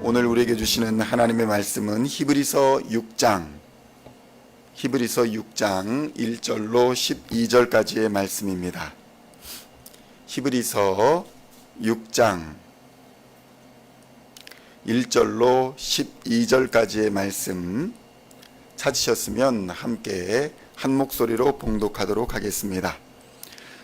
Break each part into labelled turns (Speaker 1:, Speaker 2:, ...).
Speaker 1: 오늘 우리에게 주시는 하나님의 말씀은 히브리서 6장 1절로 12절까지의 말씀입니다. 히브리서 6장 1절로 12절까지의 말씀 찾으셨으면 함께 한 목소리로 봉독하도록 하겠습니다.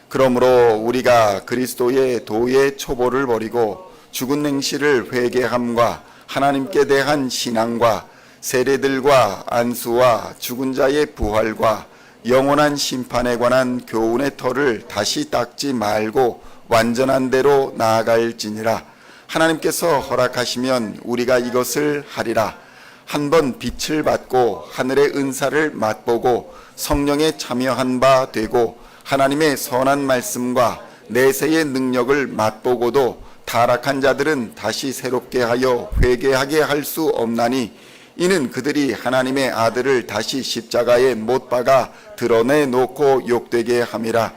Speaker 1: 그러므로 우리가 그리스도의 도의 초보를 버리고 죽은 행실을 회개함과 하나님께 대한 신앙과 세례들과 안수와 죽은 자의 부활과 영원한 심판에 관한 교훈의 터를 다시 닦지 말고 완전한 대로 나아갈지니라. 하나님께서 허락하시면 우리가 이것을 하리라. 한번 빛을 받고 하늘의 은사를 맛보고 성령에 참여한 바 되고 하나님의 선한 말씀과 내세의 능력을 맛보고도 타락한 자들은 다시 새롭게 하여 회개하게 할 수 없나니 이는 그들이 하나님의 아들을 다시 십자가에 못 박아 드러내 놓고 욕되게 함이라.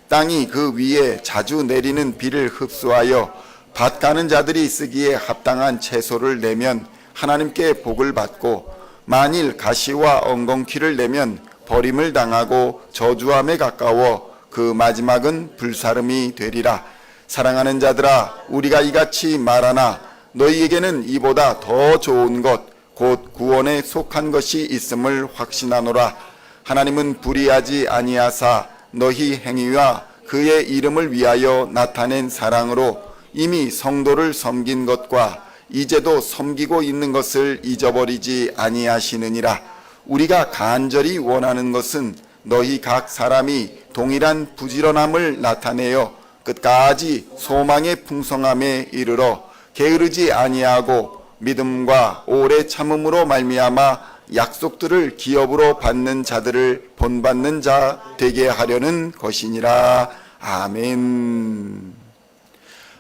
Speaker 1: 땅이 그 위에 자주 내리는 비를 흡수하여 밭 가는 자들이 쓰기에 합당한 채소를 내면 하나님께 복을 받고 만일 가시와 엉겅퀴를 내면 버림을 당하고 저주함에 가까워 그 마지막은 불사름이 되리라. 사랑하는 자들아, 우리가 이같이 말하나 너희에게는 이보다 더 좋은 것 곧 구원에 속한 것이 있음을 확신하노라. 하나님은 불의하지 아니하사 너희 행위와 그의 이름을 위하여 나타낸 사랑으로 이미 성도를 섬긴 것과 이제도 섬기고 있는 것을 잊어버리지 아니하시느니라. 우리가 간절히 원하는 것은 너희 각 사람이 동일한 부지런함을 나타내어 끝까지 소망의 풍성함에 이르러 게으르지 아니하고 믿음과 오래 참음으로 말미암아 약속들을 기업으로 받는 자들을 본받는 자 되게 하려는 것이니라. 아멘.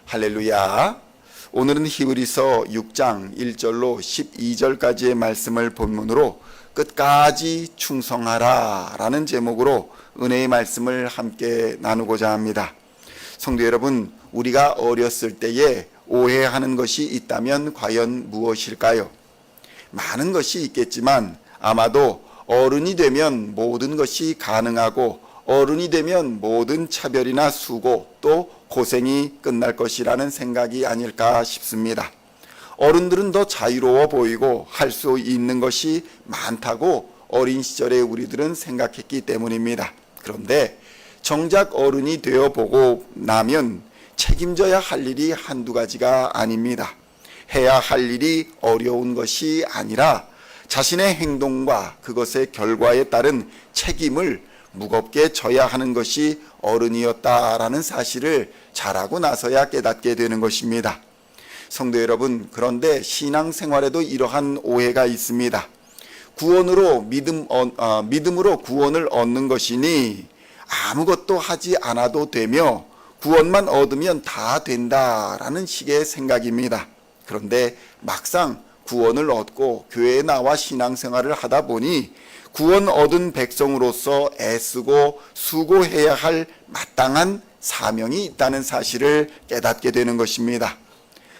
Speaker 1: 할렐루야. 오늘은 히브리서 6장 1절로 12절까지의 말씀을 본문으로 끝까지 충성하라 라는 제목으로 은혜의 말씀을 함께 나누고자 합니다. 성도 여러분, 우리가 어렸을 때에 오해하는 것이 있다면 과연 무엇일까요? 많은 것이 있겠지만 아마도 어른이 되면 모든 것이 가능하고 어른이 되면 모든 차별이나 수고 또 고생이 끝날 것이라는 생각이 아닐까 싶습니다. 어른들은 더 자유로워 보이고 할 수 있는 것이 많다고 어린 시절에 우리들은 생각했기 때문입니다. 그런데 정작 어른이 되어 보고 나면 책임져야 할 일이 한두 가지가 아닙니다. 해야 할 일이 어려운 것이 아니라 자신의 행동과 그것의 결과에 따른 책임을 무겁게 져야 하는 것이 어른이었다라는 사실을 잘하고 나서야 깨닫게 되는 것입니다. 성도 여러분, 그런데 신앙생활에도 이러한 오해가 있습니다. 믿음으로 구원을 얻는 것이니 아무것도 하지 않아도 되며 구원만 얻으면 다 된다라는 식의 생각입니다. 그런데 막상 구원을 얻고 교회에 나와 신앙생활을 하다 보니 구원 얻은 백성으로서 애쓰고 수고해야 할 마땅한 사명이 있다는 사실을 깨닫게 되는 것입니다.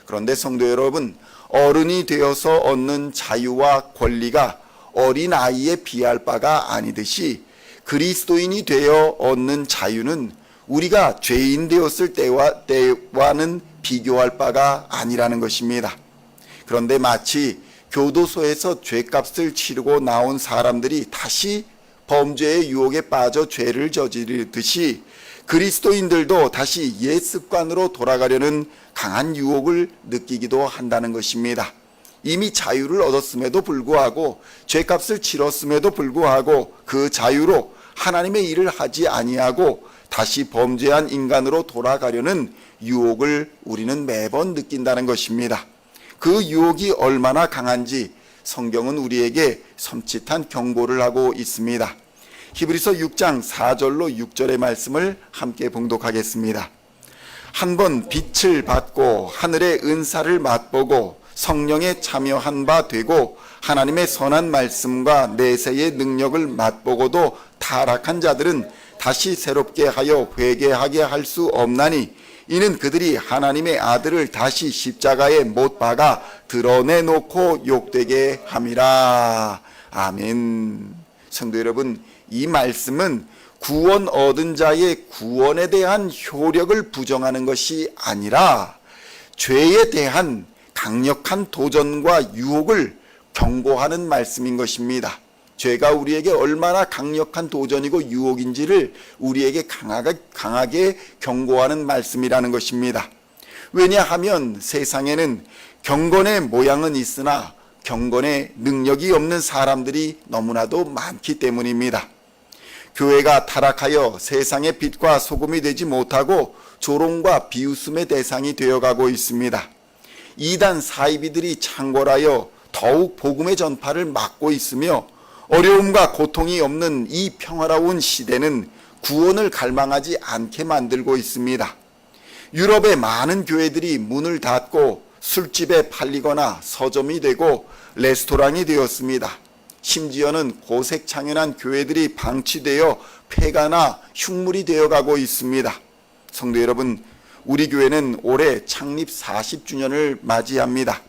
Speaker 1: 그런데 성도 여러분, 어른이 되어서 얻는 자유와 권리가 어린아이에 비할 바가 아니듯이 그리스도인이 되어 얻는 자유는 우리가 죄인 되었을 때와는 비교할 바가 아니라는 것입니다. 그런데 마치 교도소에서 죄값을 치르고 나온 사람들이 다시 범죄의 유혹에 빠져 죄를 저지르듯이 그리스도인들도 다시 옛 습관으로 돌아가려는 강한 유혹을 느끼기도 한다는 것입니다. 이미 자유를 얻었음에도 불구하고 죄값을 치렀음에도 불구하고 그 자유로 하나님의 일을 하지 아니하고 다시 범죄한 인간으로 돌아가려는 유혹을 우리는 매번 느낀다는 것입니다. 그 유혹이 얼마나 강한지 성경은 우리에게 섬찟한 경고를 하고 있습니다. 히브리서 6장 4절로 6절의 말씀을 함께 봉독하겠습니다. 한번 빛을 받고 하늘의 은사를 맛보고 성령에 참여한 바 되고 하나님의 선한 말씀과 내세의 능력을 맛보고도 타락한 자들은 다시 새롭게 하여 회개하게 할 수 없나니 이는 그들이 하나님의 아들을 다시 십자가에 못 박아 드러내놓고 욕되게 함이라. 아멘. 성도 여러분, 이 말씀은 구원 얻은 자의 구원에 대한 효력을 부정하는 것이 아니라 죄에 대한 강력한 도전과 유혹을 경고하는 말씀인 것입니다. 죄가 우리에게 얼마나 강력한 도전이고 유혹인지를 우리에게 강하게 경고하는 말씀이라는 것입니다. 왜냐하면 세상에는 경건의 모양은 있으나 경건의 능력이 없는 사람들이 너무나도 많기 때문입니다. 교회가 타락하여 세상의 빛과 소금이 되지 못하고 조롱과 비웃음의 대상이 되어가고 있습니다. 이단 사이비들이 창궐하여 더욱 복음의 전파를 막고 있으며 어려움과 고통이 없는 이 평화로운 시대는 구원을 갈망하지 않게 만들고 있습니다. 유럽의 많은 교회들이 문을 닫고 술집에 팔리거나 서점이 되고 레스토랑이 되었습니다. 심지어는 고색창연한 교회들이 방치되어 폐가나 흉물이 되어가고 있습니다. 성도 여러분, 우리 교회는 올해 창립 40주년을 맞이합니다.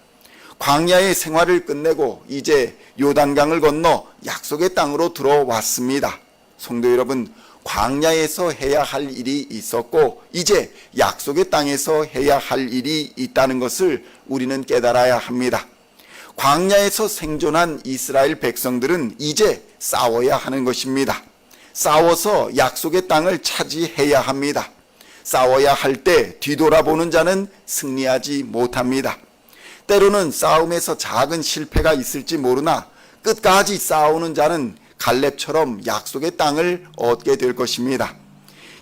Speaker 1: 광야의 생활을 끝내고 이제 요단강을 건너 약속의 땅으로 들어왔습니다. 성도 여러분, 광야에서 해야 할 일이 있었고 이제 약속의 땅에서 해야 할 일이 있다는 것을 우리는 깨달아야 합니다. 광야에서 생존한 이스라엘 백성들은 이제 싸워야 하는 것입니다. 싸워서 약속의 땅을 차지해야 합니다. 싸워야 할 때 뒤돌아보는 자는 승리하지 못합니다. 때로는 싸움에서 작은 실패가 있을지 모르나 끝까지 싸우는 자는 갈렙처럼 약속의 땅을 얻게 될 것입니다.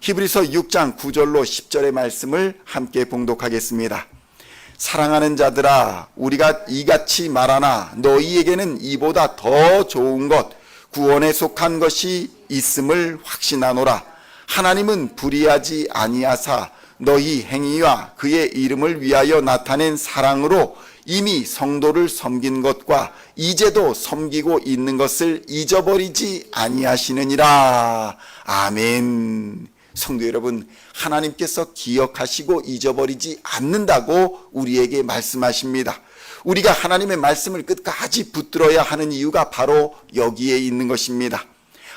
Speaker 1: 히브리서 6장 9절로 10절의 말씀을 함께 봉독하겠습니다. 사랑하는 자들아, 우리가 이같이 말하나 너희에게는 이보다 더 좋은 것, 구원에 속한 것이 있음을 확신하노라. 하나님은 불의하지 아니하사 너희 행위와 그의 이름을 위하여 나타낸 사랑으로 이미 성도를 섬긴 것과 이제도 섬기고 있는 것을 잊어버리지 아니하시느니라. 아멘. 성도 여러분, 하나님께서 기억하시고 잊어버리지 않는다고 우리에게 말씀하십니다. 우리가 하나님의 말씀을 끝까지 붙들어야 하는 이유가 바로 여기에 있는 것입니다.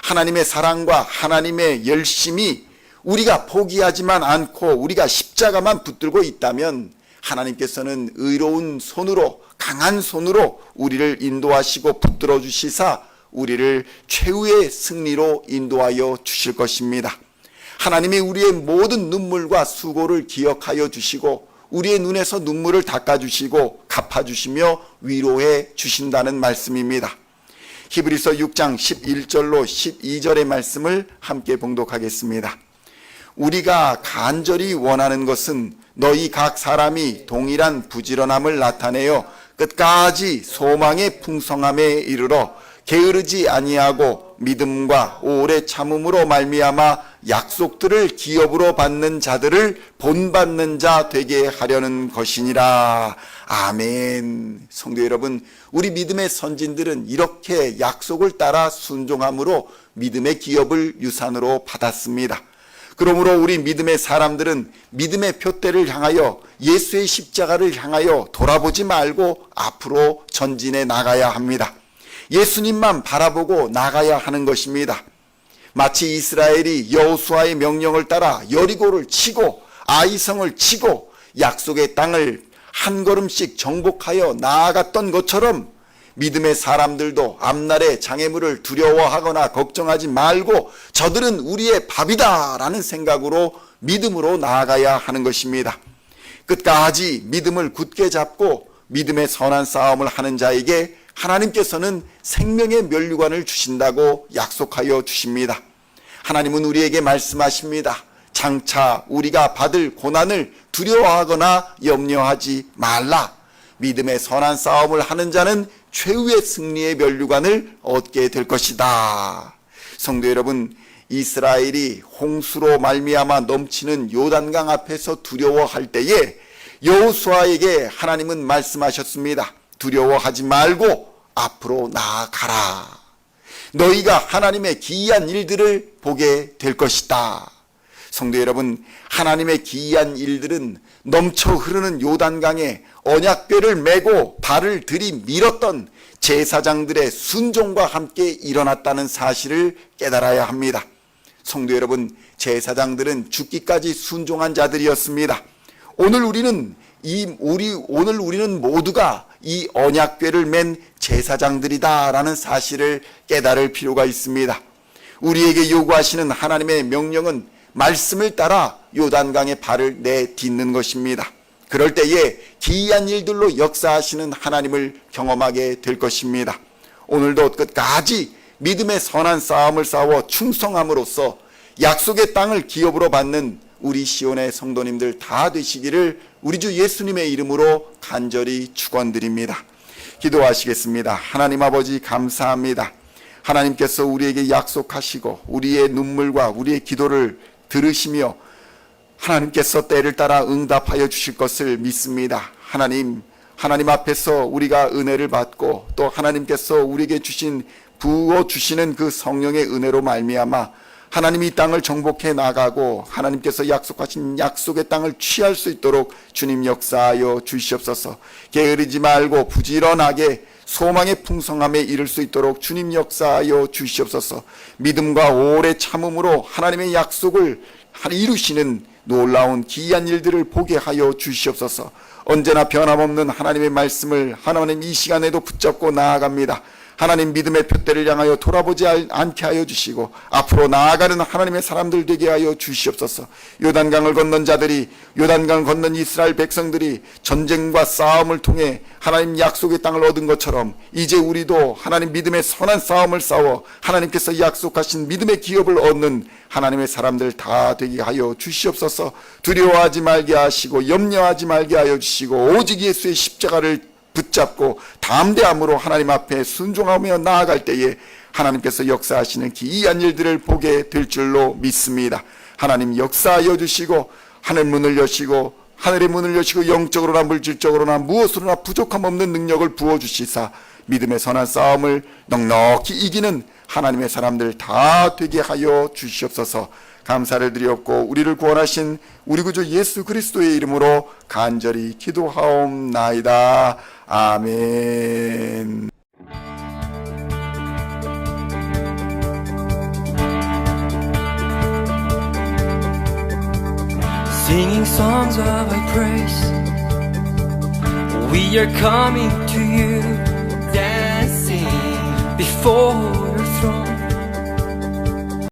Speaker 1: 하나님의 사랑과 하나님의 열심이 우리가 포기하지만 않고 우리가 십자가만 붙들고 있다면 하나님께서는 의로운 손으로, 강한 손으로 우리를 인도하시고 붙들어 주시사 우리를 최후의 승리로 인도하여 주실 것입니다. 하나님이 우리의 모든 눈물과 수고를 기억하여 주시고 우리의 눈에서 눈물을 닦아주시고 갚아주시며 위로해 주신다는 말씀입니다. 히브리서 6장 11절로 12절의 말씀을 함께 봉독하겠습니다. 우리가 간절히 원하는 것은 너희 각 사람이 동일한 부지런함을 나타내어 끝까지 소망의 풍성함에 이르러 게으르지 아니하고 믿음과 오래 참음으로 말미암아 약속들을 기업으로 받는 자들을 본받는 자 되게 하려는 것이니라. 아멘. 성도 여러분, 우리 믿음의 선진들은 이렇게 약속을 따라 순종함으로 믿음의 기업을 유산으로 받았습니다. 그러므로 우리 믿음의 사람들은 믿음의 표대를 향하여 예수의 십자가를 향하여 돌아보지 말고 앞으로 전진해 나가야 합니다. 예수님만 바라보고 나가야 하는 것입니다. 마치 이스라엘이 여호수아의 명령을 따라 여리고를 치고 아이성을 치고 약속의 땅을 한 걸음씩 정복하여 나아갔던 것처럼 믿음의 사람들도 앞날의 장애물을 두려워하거나 걱정하지 말고 저들은 우리의 밥이다 라는 생각으로 믿음으로 나아가야 하는 것입니다. 끝까지 믿음을 굳게 잡고 믿음의 선한 싸움을 하는 자에게 하나님께서는 생명의 면류관을 주신다고 약속하여 주십니다. 하나님은 우리에게 말씀하십니다. 장차 우리가 받을 고난을 두려워하거나 염려하지 말라. 믿음의 선한 싸움을 하는 자는 최후의 승리의 면류관을 얻게 될 것이다. 성도 여러분, 이스라엘이 홍수로 말미암아 넘치는 요단강 앞에서 두려워할 때에 여호수아에게 하나님은 말씀하셨습니다. 두려워하지 말고 앞으로 나아가라. 너희가 하나님의 기이한 일들을 보게 될 것이다. 성도 여러분, 하나님의 기이한 일들은 넘쳐 흐르는 요단강에 언약궤를 메고 발을 들이밀었던 제사장들의 순종과 함께 일어났다는 사실을 깨달아야 합니다. 성도 여러분, 제사장들은 죽기까지 순종한 자들이었습니다. 오늘 우리는 모두가 이 언약궤를 맨 제사장들이다라는 사실을 깨달을 필요가 있습니다. 우리에게 요구하시는 하나님의 명령은 말씀을 따라 요단강에 발을 내딛는 것입니다. 그럴 때에 기이한 일들로 역사하시는 하나님을 경험하게 될 것입니다. 오늘도 끝까지 믿음의 선한 싸움을 싸워 충성함으로써 약속의 땅을 기업으로 받는 우리 시온의 성도님들 다 되시기를 우리 주 예수님의 이름으로 간절히 축원드립니다. 기도하시겠습니다. 하나님 아버지, 감사합니다. 하나님께서 우리에게 약속하시고 우리의 눈물과 우리의 기도를 들으시며 하나님께서 때를 따라 응답하여 주실 것을 믿습니다. 하나님 앞에서 우리가 은혜를 받고 또 하나님께서 우리에게 부어주시는 그 성령의 은혜로 말미암아 하나님이 이 땅을 정복해 나가고 하나님께서 약속하신 약속의 땅을 취할 수 있도록 주님 역사하여 주시옵소서. 게으르지 말고 부지런하게 소망의 풍성함에 이를 수 있도록 주님 역사하여 주시옵소서. 믿음과 오래 참음으로 하나님의 약속을 이루시는 놀라운 기이한 일들을 보게 하여 주시옵소서. 언제나 변함없는 하나님의 말씀을 하나님 이 시간에도 붙잡고 나아갑니다. 하나님 믿음의 표대를 향하여 돌아보지 않게 하여 주시고 앞으로 나아가는 하나님의 사람들 되게 하여 주시옵소서. 요단강을 건넌 자들이, 요단강을 건넌 이스라엘 백성들이 전쟁과 싸움을 통해 하나님 약속의 땅을 얻은 것처럼 이제 우리도 하나님 믿음의 선한 싸움을 싸워 하나님께서 약속하신 믿음의 기업을 얻는 하나님의 사람들 다 되게 하여 주시옵소서. 두려워하지 말게 하시고 염려하지 말게 하여 주시고 오직 예수의 십자가를 붙잡고 담대함으로 하나님 앞에 순종하며 나아갈 때에 하나님께서 역사하시는 기이한 일들을 보게 될 줄로 믿습니다. 하나님 역사하여 주시고 하늘의 문을 여시고 영적으로나 물질적으로나 무엇으로나 부족함 없는 능력을 부어주시사 믿음의 선한 싸움을 넉넉히 이기는 하나님의 사람들 다 되게 하여 주시옵소서. 감사를 드리옵고 우리를 구원하신 우리 구주 예수 그리스도의 이름으로 간절히 기도하옵나이다. 아멘.
Speaker 2: Singing songs of thy praise, we are coming to you, dancing before